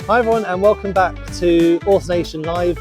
Hi everyone, and welcome back to Author Nation Live.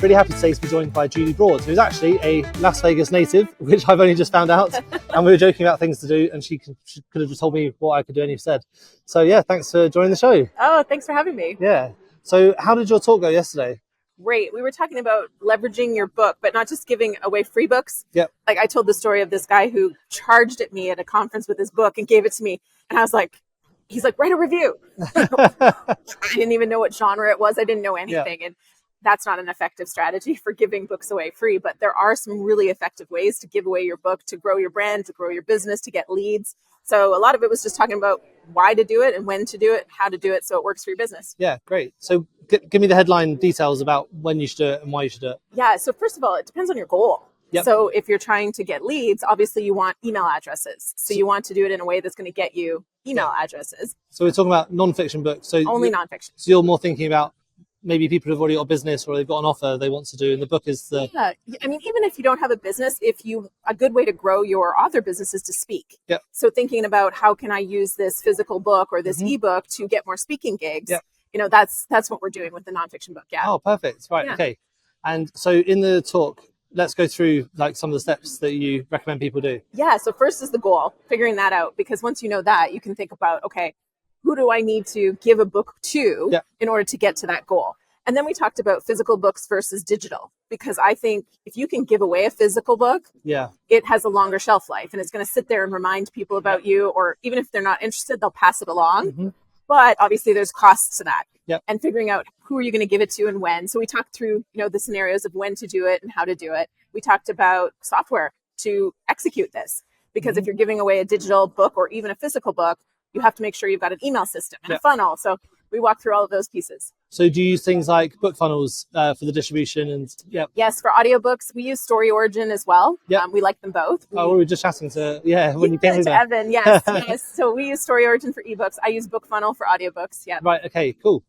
Really happy today to be joined by Julie Broad, who's actually a Las Vegas native, which I've only just found out. And we were joking about things to do, and she could have just told me what I could do instead. So yeah, thanks for joining the show. Oh, thanks for having me. Yeah. So how did your talk go yesterday? Great. We were talking about leveraging your book, but not just giving away free books. Yep. Like I told the story of this guy who charged at me at a conference with his book and gave it to me. And I was like, he's like, write a review. I didn't even know what genre it was. I didn't know anything. Yeah. And that's not an effective strategy for giving books away free, but there are some really effective ways to give away your book, to grow your brand, to grow your business, to get leads. So a lot of it was just talking about why to do it and when to do it, how to do it so it works for your business. Yeah, great. So give me the headline details about when you should do it and why you should do it. Yeah, so first of all, it depends on your goal. Yep. So if you're trying to get leads, obviously you want email addresses. So you want to do it in a way that's going to get you email addresses. So we're talking about nonfiction books. So only nonfiction. So you're more thinking about maybe people who've already got a business or they've got an offer they want to do, and the book is the... Yeah, I mean, even if you don't have a business, a good way to grow your author business is to speak. Yep. So thinking about how can I use this physical book or this ebook to get more speaking gigs, yep. That's what we're doing with the nonfiction book. Yeah. Oh, perfect. Right. Yeah. Okay. And so in the talk, let's go through like some of the steps that you recommend people do. Yeah. So first is the goal, figuring that out, because once you know that, you can think about, okay, who do I need to give a book to in order to get to that goal? And then we talked about physical books versus digital, because I think if you can give away a physical book, it has a longer shelf life and it's going to sit there and remind people about you, or even if they're not interested, they'll pass it along. Mm-hmm. But obviously there's costs to that and figuring out who are you going to give it to and when. So we talked through, the scenarios of when to do it and how to do it. We talked about software to execute this, because if you're giving away a digital book or even a physical book, you have to make sure you've got an email system and a funnel. So we walked through all of those pieces. So do you use things like book funnels for the distribution? And Yes, for audiobooks, we use Story Origin as well. We like them both. We were just chatting to, when you came over. Evan, yes. So we use Story Origin for ebooks. I use Book Funnel for audiobooks. Yeah. Right. Okay, cool.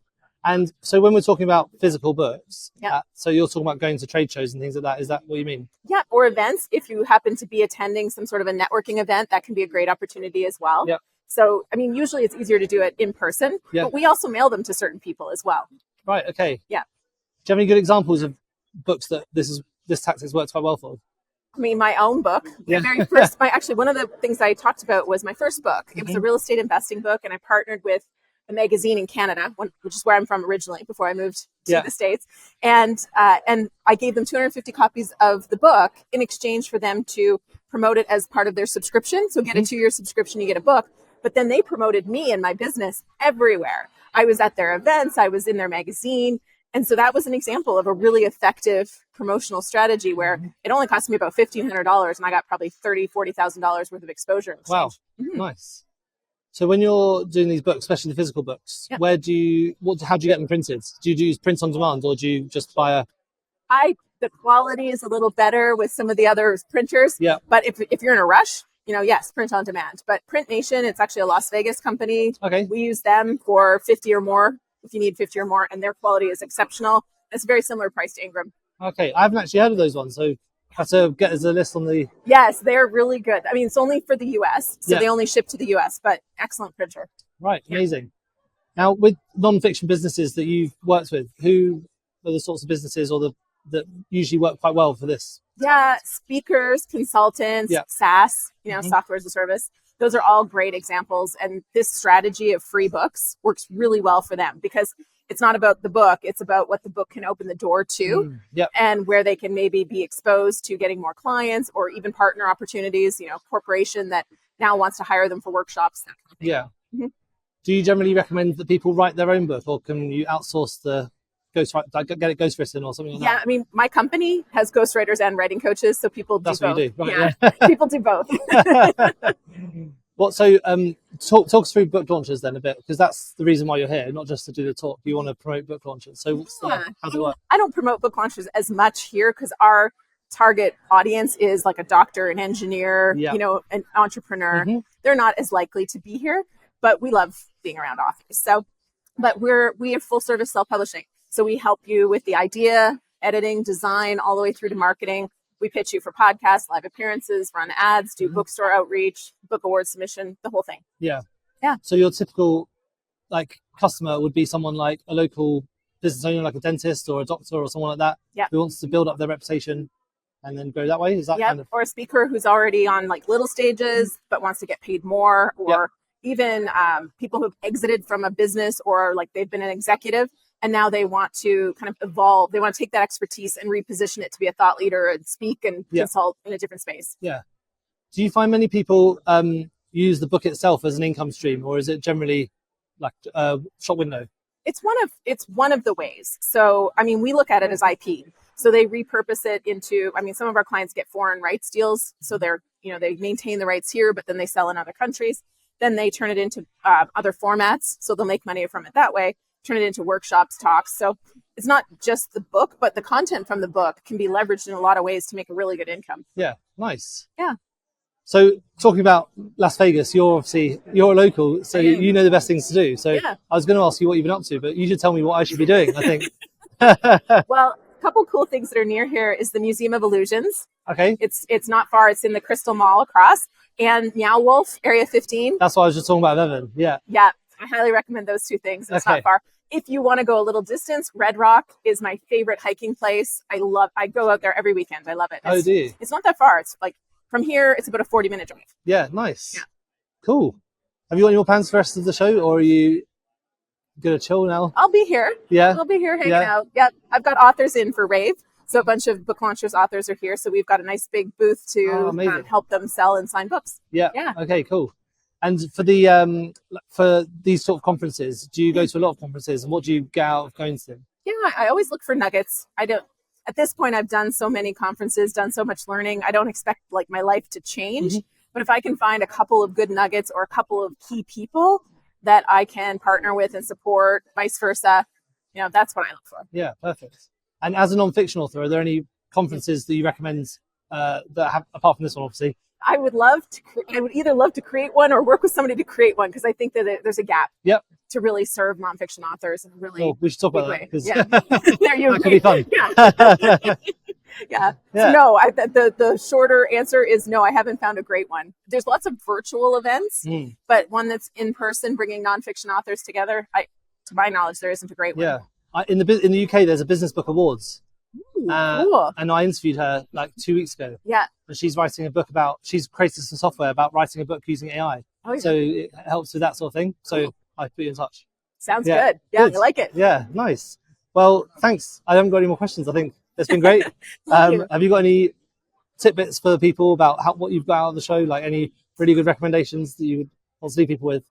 And so when we're talking about physical books, so you're talking about going to trade shows and things like that. Is that what you mean? Yeah, or events. If you happen to be attending some sort of a networking event, that can be a great opportunity as well. Yeah. So, I mean, usually it's easier to do it in person, but we also mail them to certain people as well. Right. Okay. Yeah. Do you have any good examples of books that this tactics works quite well for? I mean, my own book. The very first, actually, one of the things I talked about was my first book. It was a real estate investing book, and I partnered with a magazine in Canada, which is where I'm from originally before I moved to the States. And I gave them 250 copies of the book in exchange for them to promote it as part of their subscription. So get a 2-year subscription, you get a book. But then they promoted me and my business everywhere. I was at their events. I was in their magazine. And so that was an example of a really effective promotional strategy where it only cost me about $1,500 and I got probably $30,000, $40,000 worth of exposure in exchange. Wow. Mm-hmm. Nice. So when you're doing these books, especially the physical books, how do you get them printed? Do you use print on demand, or do you just buy the quality is a little better with some of the other printers. Yeah. But if you're in a rush, yes, print on demand. But Print Nation, it's actually a Las Vegas company. Okay. We use them for 50 or more, if you need 50 or more, and their quality is exceptional. It's a very similar price to Ingram. Okay. I haven't actually heard of those ones, so I have to get as a list on the... Yes, they're really good. I mean, it's only for the U.S., so they only ship to the U.S., but excellent printer. Right. Amazing. Now, with non-fiction businesses that you've worked with, who are the sorts of businesses that usually work quite well for this? Yeah, speakers, consultants, SaaS, software as a service. Those are all great examples. And this strategy of free books works really well for them, because it's not about the book. It's about what the book can open the door to and where they can maybe be exposed to getting more clients or even partner opportunities, corporation that now wants to hire them for workshops. That kind of thing. Yeah. Mm-hmm. Do you generally recommend that people write their own book, or can you outsource the get it ghostwritten or something like that? Yeah, I mean, my company has ghostwriters and writing coaches, so people do both. That's what you do, right? People do both. Talk us through book launches then a bit, because that's the reason why you're here, not just to do the talk. You want to promote book launches. So how's it work? I don't promote book launches as much here because our target audience is like a doctor, an engineer, an entrepreneur. Mm-hmm. They're not as likely to be here, but we love being around authors. But we have full service self-publishing. So we help you with the idea, editing, design, all the way through to marketing. We pitch you for podcasts, live appearances, run ads, do bookstore outreach, book award submission, the whole thing. Yeah. Yeah. So your typical like customer would be someone like a local business owner, like a dentist or a doctor or someone like that, who wants to build up their reputation and then go that way. Is that kind of... Or a speaker who's already on like little stages but wants to get paid more, or even people who've exited from a business, or like they've been an executive and now they want to kind of evolve. They want to take that expertise and reposition it to be a thought leader and speak and consult in a different space. Yeah. Do you find many people use the book itself as an income stream, or is it generally like a shop window? It's one of the ways. So, I mean, we look at it as IP. So they repurpose it into, I mean, some of our clients get foreign rights deals. So they're, they maintain the rights here, but then they sell in other countries. Then they turn it into other formats. So they'll make money from it that way, turn it into workshops, talks. So it's not just the book, but the content from the book can be leveraged in a lot of ways to make a really good income. Yeah. Nice. Yeah. So talking about Las Vegas, you're a local, so you know the best things to do. So I was going to ask you what you've been up to, but you should tell me what I should be doing, I think. Well, a couple cool things that are near here is the Museum of Illusions. Okay. It's not far. It's in the Crystal Mall across, and Meow Wolf, Area 15. That's what I was just talking about, Evan. Yeah. Yeah. I highly recommend those two things. It's not far. If you want to go a little distance, Red Rock is my favorite hiking place. I go out there every weekend. I love it. Oh, do you? It's not that far. It's like, from here, it's about a 40-minute drive. Yeah, nice. Yeah. Cool. Have you got any more plans for the rest of the show, or are you going to chill now? I'll be here. Yeah. I'll be here hanging out. Yeah. I've got authors in for Rave. So a bunch of book launchers, authors are here. So we've got a nice big booth to help them sell and sign books. Yeah. Okay, cool. And for the for these sort of conferences, do you go to a lot of conferences, and what do you get out of going to them? Yeah, I always look for nuggets. At this point, I've done so many conferences, done so much learning. I don't expect like my life to change, but if I can find a couple of good nuggets or a couple of key people that I can partner with and support, vice versa, that's what I look for. Yeah, perfect. And as a nonfiction author, are there any conferences that you recommend that have, apart from this one, obviously? I would either love to create one or work with somebody to create one, because I think that there's a gap. Yep. To really serve nonfiction authors in a really we should talk about that, because there you that could be fun. Yeah. So no, the shorter answer is no. I haven't found a great one. There's lots of virtual events, but one that's in person, bringing nonfiction authors together. To my knowledge, there isn't a great one. Yeah. In the UK, there's a Business Book Awards. Ooh, cool. And I interviewed her like 2 weeks ago. Yeah. And she's writing a book she's created some software about writing a book using AI. Oh, yeah. So it helps with that sort of thing. So cool. I put you in touch. Sounds good. Yeah, I like it. Yeah, nice. Well, thanks. I haven't got any more questions. I think it's been great. Have you got any tidbits for people about what you've got out of the show? Like any really good recommendations that you would want to leave people with?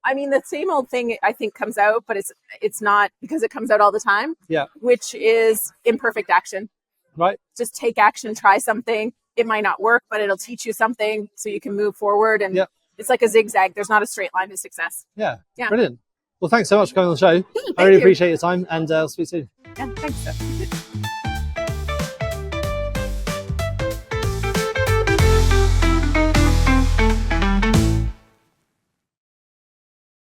I mean, the same old thing I think comes out, but it's not because it comes out all the time. Yeah. Which is imperfect action. Right. Just take action, try something. It might not work, but it'll teach you something so you can move forward. And it's like a zigzag. There's not a straight line to success. Yeah. Brilliant. Well, thanks so much for coming on the show. I really appreciate your time, and I'll speak soon. Yeah, thanks.